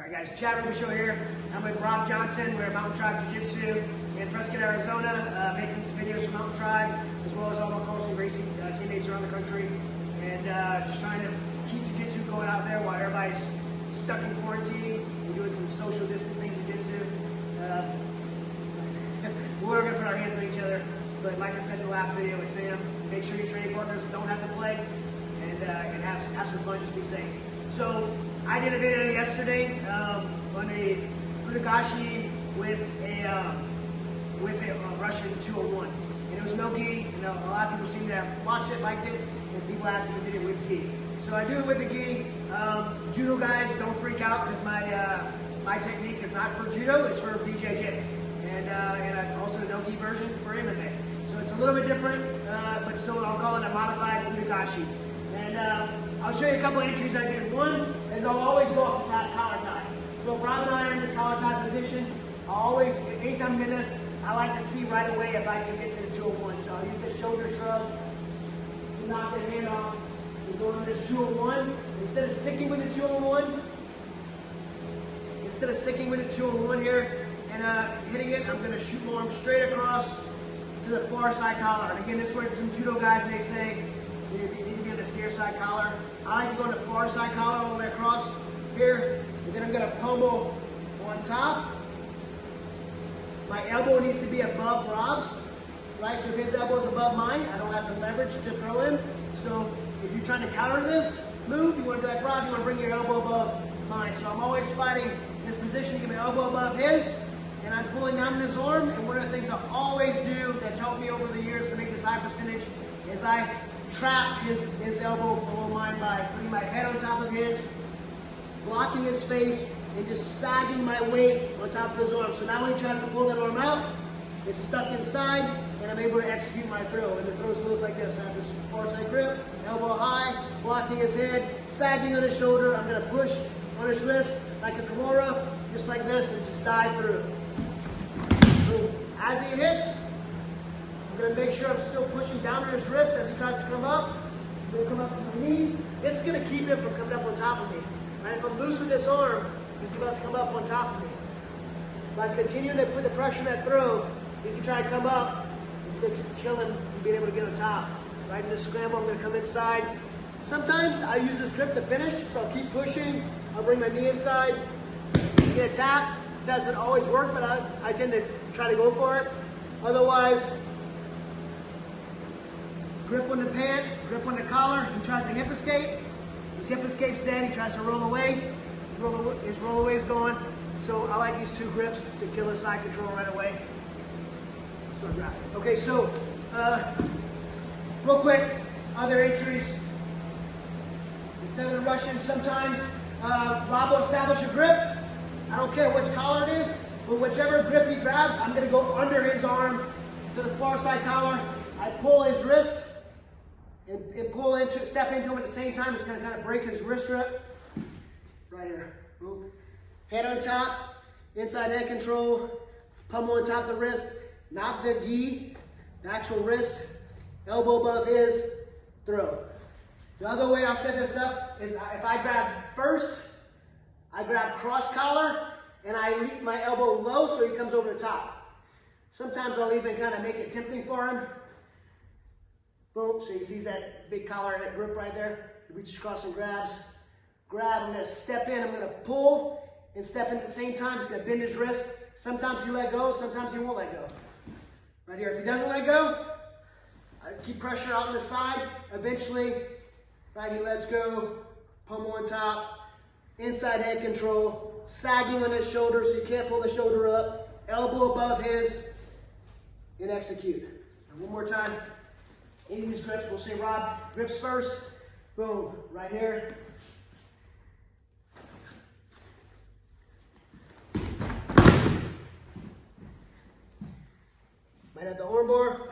Alright guys, Chad Robichaux here. I'm with Rob Johnson. We're at Mountain Tribe Jiu-Jitsu in Prescott, Arizona, making some videos for Mountain Tribe, as well as all my crossing racing teammates around the country, and just trying to keep Jiu-Jitsu going out there while everybody's stuck in quarantine. We're doing some social distancing Jiu-Jitsu. We're going to put our hands on each other, but like I said in the last video with Sam, make sure your training partners don't have to play, and have some fun, just be safe. So I did a video yesterday on a Robichaux with a Russian 201, and it was no gi. You know, a lot of people seem to have watched it, liked it, and people asked me to do it with gi. So I do it with the gi. Judo guys, don't freak out because my technique is not for judo; it's for BJJ, and also a no gi version for MMA. So it's a little bit different, but still I'll call it a modified Robichaux. And I'll show you a couple of entries I did. One is I'll always go off the collar tie. So if Rob and I are in this collar tie position, I'll always, anytime I'm in this, I like to see right away if I can get to the 201. So I'll use the shoulder shrug, knock the hand off, and go into this 201. Instead of sticking with the 201 here and hitting it, I'm going to shoot my arm straight across to the far side collar. And again, this is where some judo guys may say, you need to be on this near side collar. I like to go on the far side collar all the way across here, and then I'm going to pummel on top. My elbow needs to be above Rob's, right? So if his elbow is above mine, I don't have the leverage to throw in. So if you're trying to counter this move, you want to be like Rob, you want to bring your elbow above mine. So I'm always fighting this position to get my elbow above his, and I'm pulling down his arm. And one of the things I always do that's helped me over the years to make this high percentage is I trap his elbow below mine by putting my head on top of his, blocking his face, and just sagging my weight on top of his arm. So now when he tries to pull that arm out, it's stuck inside, and I'm able to execute my throw. And the throws look like this. I have this far side grip, elbow high, blocking his head, sagging on his shoulder. I'm going to push on his wrist like a Kimura, just like this, and just dive through. Boom. As he hits, I'm going to make sure I'm still pushing down on his wrist as he tries to come up. I'm going to come up to the knees. This is going to keep him from coming up on top of me. Right? If I'm loose with this arm, he's about to come up on top of me. By continuing to put the pressure on that throw, if you try to come up, it's going to kill him from being able to get on top. Right in the scramble, I'm going to come inside. Sometimes I use this grip to finish, so I'll keep pushing. I'll bring my knee inside, get a tap. Doesn't always work, but I tend to try to go for it. Otherwise, grip on the pant, grip on the collar. He tries to hip escape. His hip escape's dead. He tries to roll away. His roll away is gone. So I like these two grips to kill his side control right away. Start grabbing. Okay, so real quick, other entries. Instead of the Russian, sometimes Rob will establish a grip. I don't care which collar it is, but whichever grip he grabs, I'm going to go under his arm to the far side collar. I pull his wrist and step into him at the same time. It's going to kind of break his wrist grip. Right here. Boom. Head on top, inside head control, pummel on top of the wrist, not the gi, the actual wrist, elbow above his, throw. The other way I'll set this up is if I grab first, I grab cross collar, and I leap my elbow low so he comes over the top. Sometimes I'll even kind of make it tempting for him. Boom, so he sees that big collar and that grip right there. He reaches across and grabs. Grab, I'm going to step in, I'm going to pull and step in at the same time. Just going to bend his wrist. Sometimes he let go, sometimes he won't let go. Right here, if he doesn't let go, I keep pressure out on the side. Eventually, right, he lets go, pummel on top, inside head control, sagging on his shoulder so you can't pull the shoulder up, elbow above his, and execute. And one more time. Any of these grips, we'll say Rob grips first. Boom, right here. Might have the arm bar.